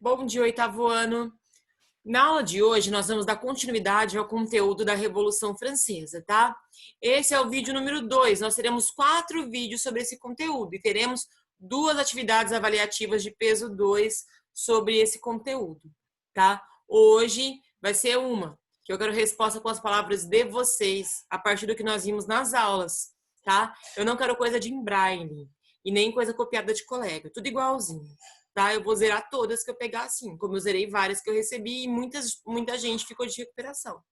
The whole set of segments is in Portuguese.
Bom dia, oitavo ano. Na aula de hoje, nós vamos dar continuidade ao conteúdo da Revolução Francesa, tá? Esse é o vídeo número 2. Nós teremos 4 vídeos sobre esse conteúdo e teremos 2 atividades avaliativas de peso 2 sobre esse conteúdo, tá? Hoje vai ser uma, que eu quero resposta com as palavras de vocês, a partir do que nós vimos nas aulas, tá? Eu não quero coisa de braille e nem coisa copiada de colega, tudo igualzinho. Tá? Eu vou zerar todas que eu pegar assim, como eu zerei várias que eu recebi e muita gente ficou de recuperação.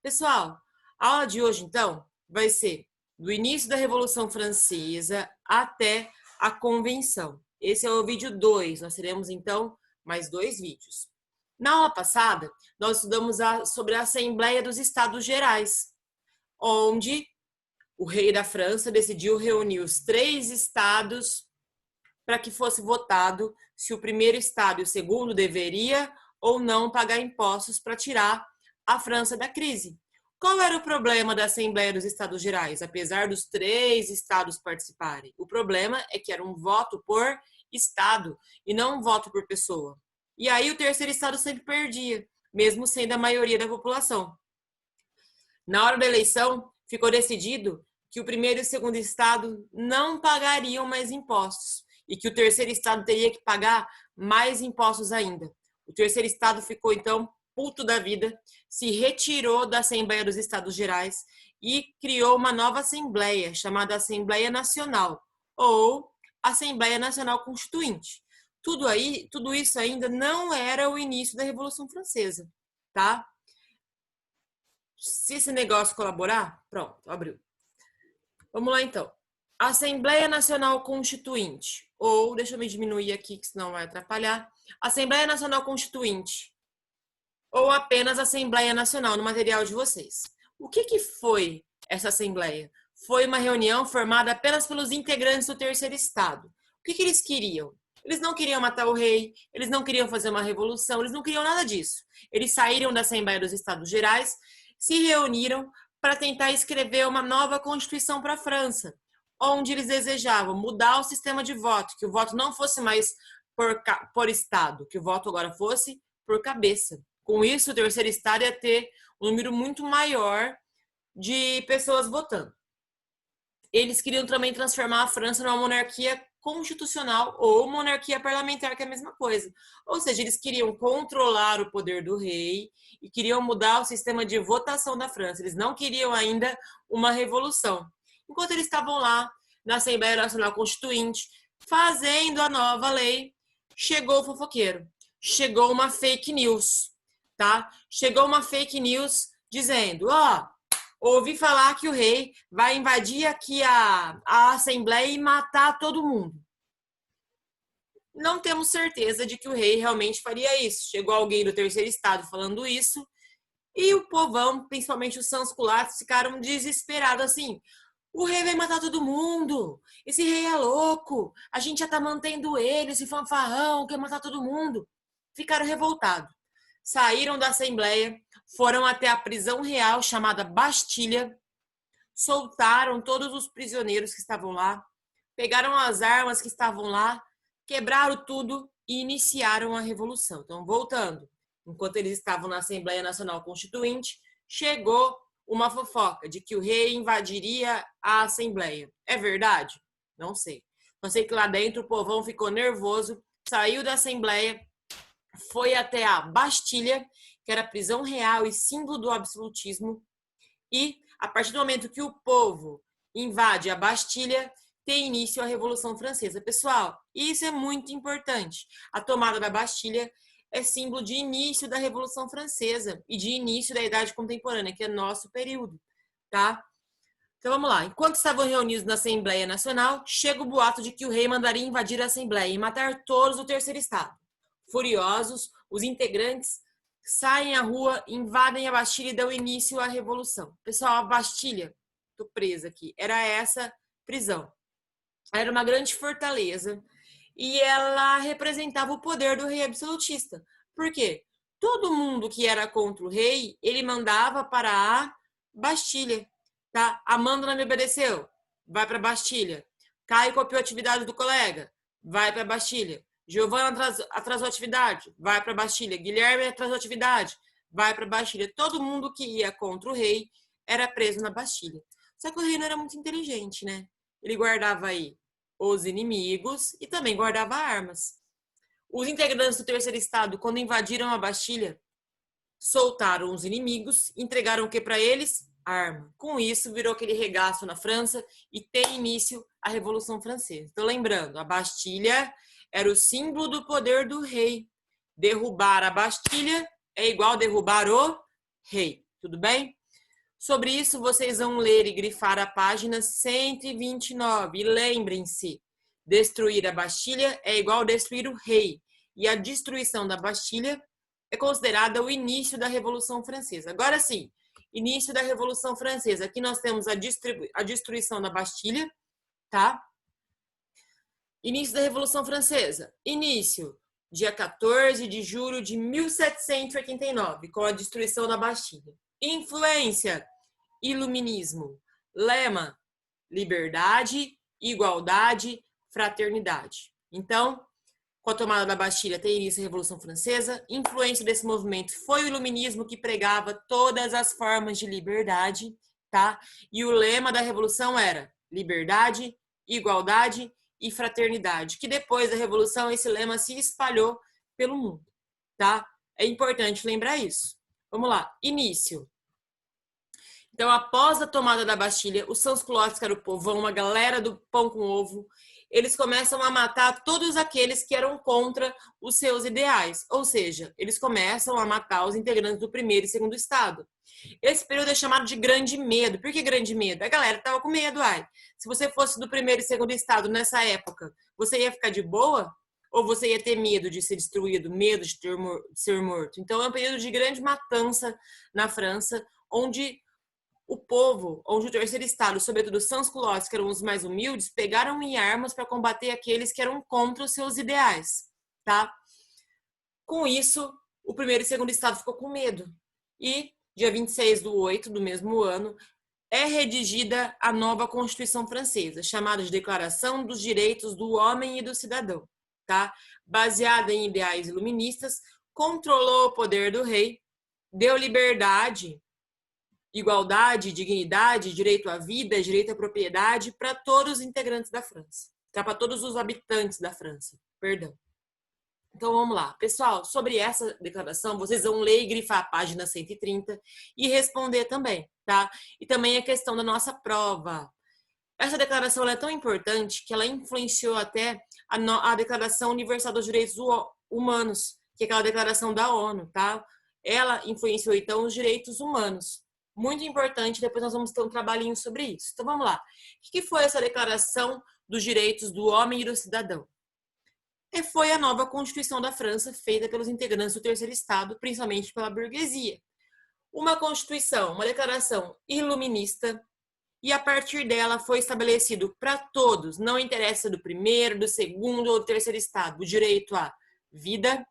Pessoal, a aula de hoje, então, vai ser do início da Revolução Francesa até a Convenção. Esse é o vídeo 2. Nós teremos, então, mais 2 vídeos. Na aula passada, nós estudamos sobre a Assembleia dos Estados Gerais, onde o rei da França decidiu reunir os 3 estados para que fosse votado se o primeiro estado e o segundo deveria ou não pagar impostos para tirar a França da crise. Qual era o problema da Assembleia dos Estados Gerais, apesar dos 3 estados participarem? O problema é que era um voto por estado e não um voto por pessoa. E aí o terceiro estado sempre perdia, mesmo sendo a maioria da população. Na hora da eleição, ficou decidido que o primeiro e o segundo estado não pagariam mais impostos e que o terceiro estado teria que pagar mais impostos ainda. O terceiro estado ficou, então, puto da vida, se retirou da Assembleia dos Estados Gerais e criou uma nova Assembleia, chamada Assembleia Nacional, ou Assembleia Nacional Constituinte. Tudo isso ainda não era o início da Revolução Francesa, tá? Se esse negócio colaborar, pronto, abriu. Vamos lá, então. Assembleia Nacional Constituinte, ou, deixa eu me diminuir aqui, que senão vai atrapalhar. Assembleia Nacional Constituinte, ou apenas Assembleia Nacional, no material de vocês. O que foi essa Assembleia? Foi uma reunião formada apenas pelos integrantes do terceiro estado. O que eles queriam? Eles não queriam matar o rei, eles não queriam fazer uma revolução, eles não queriam nada disso. Eles saíram da Assembleia dos Estados Gerais, se reuniram para tentar escrever uma nova Constituição para a França, onde eles desejavam mudar o sistema de voto, que o voto não fosse mais por estado, que o voto agora fosse por cabeça. Com isso, o terceiro estado ia ter um número muito maior de pessoas votando. Eles queriam também transformar a França numa monarquia constitucional ou monarquia parlamentar, que é a mesma coisa. Ou seja, eles queriam controlar o poder do rei e queriam mudar o sistema de votação da França. Eles não queriam ainda uma revolução. Enquanto eles estavam lá na Assembleia Nacional Constituinte, fazendo a nova lei, chegou o fofoqueiro. Chegou uma fake news, tá? Chegou uma fake news dizendo, ouvi falar que o rei vai invadir aqui a Assembleia e matar todo mundo. Não temos certeza de que o rei realmente faria isso. Chegou alguém do terceiro estado falando isso e o povão, principalmente os sans-culottes, ficaram desesperados assim. O rei vai matar todo mundo. Esse rei é louco. A gente já tá mantendo ele, esse fanfarrão, quer matar todo mundo. Ficaram revoltados. Saíram da Assembleia, foram até a prisão real chamada Bastilha, soltaram todos os prisioneiros que estavam lá, pegaram as armas que estavam lá, quebraram tudo e iniciaram a revolução. Então, voltando, enquanto eles estavam na Assembleia Nacional Constituinte, chegou uma fofoca de que o rei invadiria a Assembleia. É verdade? Não sei. Só sei que lá dentro o povão ficou nervoso, saiu da Assembleia, foi até a Bastilha, que era a prisão real e símbolo do absolutismo, e a partir do momento que o povo invade a Bastilha, tem início a Revolução Francesa. Pessoal, isso é muito importante. A tomada da Bastilha é símbolo de início da Revolução Francesa e de início da Idade Contemporânea, que é nosso período, tá? Então vamos lá. Enquanto estavam reunidos na Assembleia Nacional, chega o boato de que o rei mandaria invadir a Assembleia e matar todos do terceiro estado. Furiosos, os integrantes saem à rua, invadem a Bastilha e dão início à Revolução. Pessoal, a Bastilha, tô presa aqui, era essa prisão. Era uma grande fortaleza e ela representava o poder do rei absolutista. Por quê? Todo mundo que era contra o rei, ele mandava para a Bastilha. Tá? Amanda não me obedeceu, vai para a Bastilha. Caio copiou a atividade do colega, vai para a Bastilha. Giovana atrasou a atividade, vai para a Bastilha. Guilherme atrasou a atividade, vai para a Bastilha. Todo mundo que ia contra o rei era preso na Bastilha. Só que o rei não era muito inteligente, né? Ele guardava aí os inimigos e também guardava armas. Os integrantes do Terceiro Estado, quando invadiram a Bastilha, soltaram os inimigos, entregaram o que para eles? Arma. Com isso, virou aquele regaço na França e tem início a Revolução Francesa. Então, lembrando, a Bastilha era o símbolo do poder do rei. Derrubar a Bastilha é igual derrubar o rei. Tudo bem? Sobre isso, vocês vão ler e grifar a página 129. E lembrem-se, destruir a Bastilha é igual destruir o rei. E a destruição da Bastilha é considerada o início da Revolução Francesa. Agora sim, início da Revolução Francesa. Aqui nós temos a destruição da Bastilha, tá? Início da Revolução Francesa. Início, dia 14 de julho de 1789, com a destruição da Bastilha. Influência, iluminismo. Lema, liberdade, igualdade, fraternidade. Então, com a tomada da Bastilha, tem início a Revolução Francesa. Influência desse movimento foi o iluminismo, que pregava todas as formas de liberdade, tá? E o lema da Revolução era liberdade, igualdade e fraternidade, que depois da Revolução esse lema se espalhou pelo mundo, tá? É importante lembrar isso. Vamos lá, início. Então, após a tomada da Bastilha, os sans-culottes, que era o povão, uma galera do pão com ovo, eles começam a matar todos aqueles que eram contra os seus ideais. Ou seja, eles começam a matar os integrantes do primeiro e segundo estado. Esse período é chamado de Grande Medo. Por que Grande Medo? A galera estava com medo, ai. Se você fosse do primeiro e segundo estado nessa época, você ia ficar de boa? Ou você ia ter medo de ser destruído, medo de ser morto? Então, é um período de grande matança na França, onde o povo, onde o terceiro estado, sobretudo os sans-culottes, que eram os mais humildes, pegaram em armas para combater aqueles que eram contra os seus ideais, tá? Com isso, o primeiro e segundo estado ficou com medo. E, dia 26/8 do mesmo ano, é redigida a nova Constituição Francesa, chamada de Declaração dos Direitos do Homem e do Cidadão, tá? Baseada em ideais iluministas, controlou o poder do rei, deu liberdade, igualdade, dignidade, direito à vida, direito à propriedade para todos os integrantes da França, tá? Para todos os habitantes da França, perdão. Então vamos lá, pessoal, sobre essa declaração, vocês vão ler e grifar a página 130 e responder também, tá? E também a questão da nossa prova. Essa declaração é tão importante que ela influenciou até a Declaração Universal dos Direitos Humanos, que é aquela declaração da ONU, tá? Ela influenciou, então, os direitos humanos. Muito importante, depois nós vamos ter um trabalhinho sobre isso. Então, vamos lá. O que foi essa Declaração dos Direitos do Homem e do Cidadão? Foi a nova Constituição da França, feita pelos integrantes do Terceiro Estado, principalmente pela burguesia. Uma Constituição, uma declaração iluminista, e a partir dela foi estabelecido para todos, não interessa do primeiro, do segundo ou do terceiro estado, o direito à vida,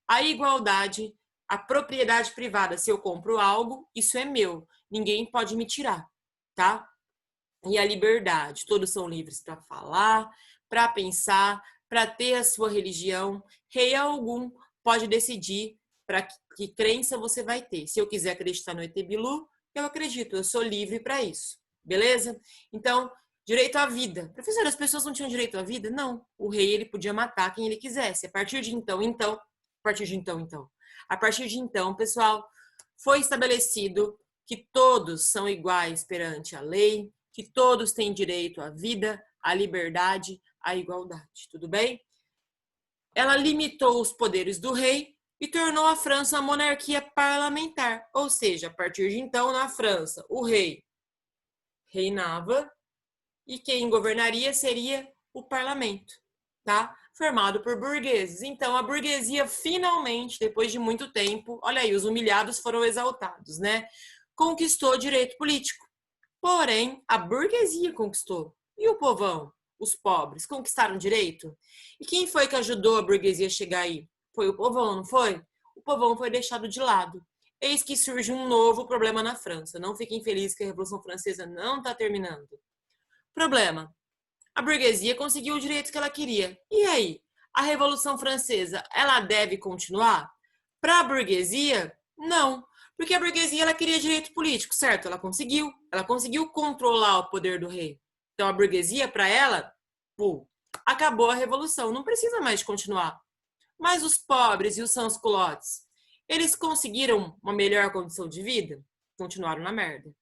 à igualdade, à propriedade privada. Se eu compro algo, isso é meu, ninguém pode me tirar, tá? E a liberdade, todos são livres para falar, para pensar, para ter a sua religião. Rei algum pode decidir para que crença você vai ter. Se eu quiser acreditar no ET Bilu, eu acredito, eu sou livre para isso, beleza? Então, direito à vida. Professor, as pessoas não tinham direito à vida? Não. O rei, ele podia matar quem ele quisesse. A partir de então, pessoal, foi estabelecido que todos são iguais perante a lei, que todos têm direito à vida, à liberdade, à igualdade. Tudo bem? Ela limitou os poderes do rei e tornou a França uma monarquia parlamentar. Ou seja, a partir de então, na França, o rei reinava e quem governaria seria o parlamento, tá? Formado por burgueses. Então, a burguesia finalmente, depois de muito tempo, olha aí, os humilhados foram exaltados, né? Conquistou direito político. Porém, a burguesia conquistou. E o povão? Os pobres conquistaram direito? E quem foi que ajudou a burguesia a chegar aí? Foi o povão, não foi? O povão foi deixado de lado. Eis que surge um novo problema na França. Não fiquem felizes que a Revolução Francesa não está terminando. Problema. A burguesia conseguiu o direito que ela queria. E aí? A Revolução Francesa, ela deve continuar? Para a burguesia, não. Porque a burguesia ela queria direito político, certo? Ela conseguiu controlar o poder do rei. Então a burguesia, para ela, pô, acabou a revolução, não precisa mais de continuar. Mas os pobres e os sans-culottes, eles conseguiram uma melhor condição de vida? Continuaram na merda.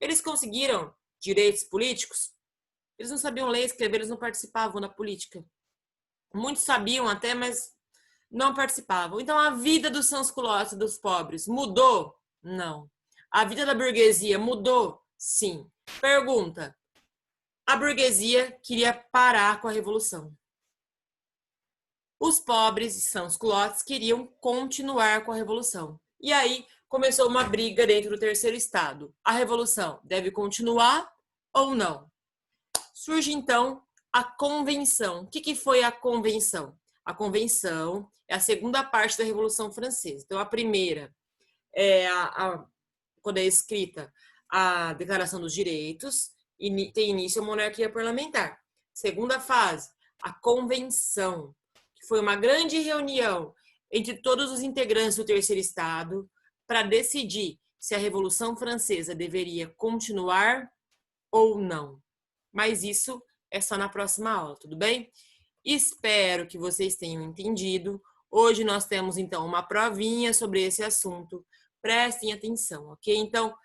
Eles conseguiram direitos políticos? Eles não sabiam ler e escrever, eles não participavam da política. Muitos sabiam até, mas não participavam. Então a vida dos sans-culottes, dos pobres, mudou? Não. A vida da burguesia mudou? Sim. Pergunta: a burguesia queria parar com a revolução. Os pobres e sans-culottes queriam continuar com a revolução. E aí começou uma briga dentro do terceiro estado. A revolução deve continuar ou não? Surge então a convenção. O que foi a convenção? A convenção é a segunda parte da Revolução Francesa. Então a primeira é quando é escrita a Declaração dos Direitos e tem início a monarquia parlamentar. Segunda fase, a convenção, que foi uma grande reunião entre todos os integrantes do terceiro estado para decidir se a Revolução Francesa deveria continuar ou não. Mas isso é só na próxima aula, tudo bem? Espero que vocês tenham entendido. Hoje nós temos então uma provinha sobre esse assunto. Prestem atenção, ok? Então,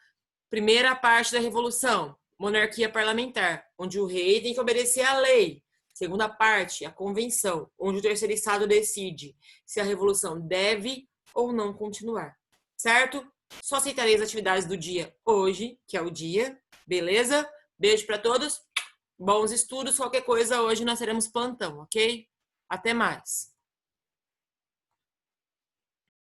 primeira parte da Revolução, monarquia parlamentar, onde o rei tem que obedecer à lei. Segunda parte, a convenção, onde o terceiro estado decide se a revolução deve ou não continuar, certo? Só aceitarei as atividades do dia hoje, que é o dia, beleza? Beijo para todos, bons estudos, qualquer coisa hoje nós teremos plantão, ok? Até mais!